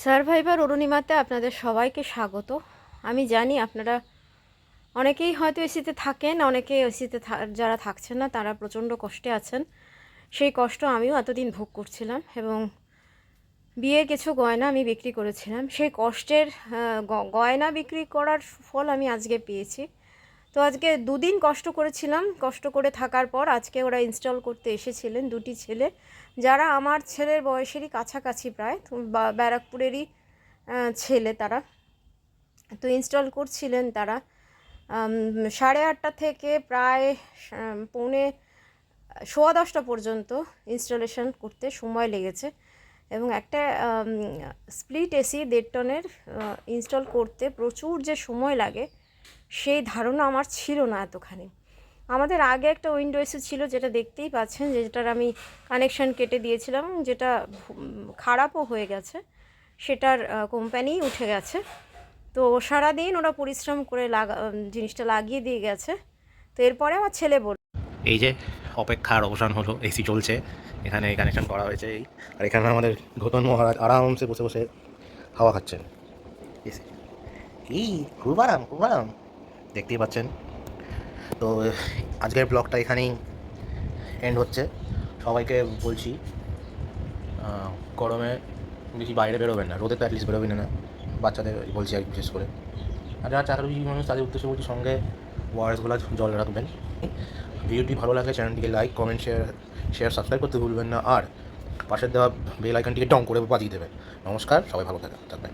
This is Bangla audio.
সারভাইভার অরুণিমাতে আপনাদের সবাইকে স্বাগত। আমি জানি আপনারা অনেকেই হয়তো এসিতে থাকেন, অনেকে এসিতে যারা থাকছেন না তারা প্রচণ্ড কষ্টে আছেন। সেই কষ্ট আমিও এতদিন ভোগ করছিলাম এবং বিয়ের কিছু গয়না আমি বিক্রি করেছিলাম। সেই কষ্টের গয়না বিক্রি করার ফল আমি আজকে পেয়েছি। তো আজকে দুদিন কষ্ট করেছিলাম, কষ্ট করে থাকার পর আজকে ওরা ইনস্টল করতে এসেছিলেন দুটি ছেলে, যারা আমার ছেলের বয়সেরই কাছাকাছি, প্রায় ব্যারাকপুরেরই ছেলে তারা। তো ইনস্টল করছিলেন তারা 8:30 থেকে প্রায় পৌনে 10:15 পর্যন্ত ইনস্টলেশন করতে সময় লেগেছে। এবং একটা স্প্লিট এসি 1.5 টনের ইনস্টল করতে প্রচুর যে সময় লাগে সেই ধারণা আমার ছিল না এতখানি। আমাদের আগে একটা উইন্ডো এসি ছিল, যেটা দেখতেই পাচ্ছেন, যেটার আমি কানেকশান কেটে দিয়েছিলাম, যেটা খারাপও হয়ে গেছে, সেটার কোম্পানি উঠে গেছে। তো সারাদিন ওরা পরিশ্রম করে জিনিসটা লাগিয়ে দিয়ে গেছে। তো এরপরে আমার ছেলে বলল, এই যে অপেক্ষার অবসান হলো, এসি চলছে, এখানে কানেকশন করা হয়েছে এই, আর এখানে আমাদের গৌতম মহারাজ আরামসে বসে বসে হাওয়া খাচ্ছেন। এসি কি খুব আরাম, খুব আরাম, দেখতেই পাচ্ছেন। তো আজকের ব্লগটা এখানেই এন্ড হচ্ছে। সবাইকে বলছি গরমে বেশি বাইরে বেরোবেন না, রোদে তো অ্যাটলিস্ট বেরোবেন না। বাচ্চাদের বলছি আর বিশেষ করে, আর যারা চাকরিজীবী মানুষ তাদের উদ্দেশ্যে বলছি সঙ্গে ওয়ারেসগুলো জল রাখবেন। ভিডিওটি ভালো লাগলে চ্যানেলটিকে লাইক, কমেন্ট, শেয়ার সাবস্ক্রাইব করতে ভুলবেন না, আর পাশের দেওয়া বেল আইকনটিকে ডং করে বাজিয়ে দেবেন। নমস্কার, সবাই ভালো থাকবেন।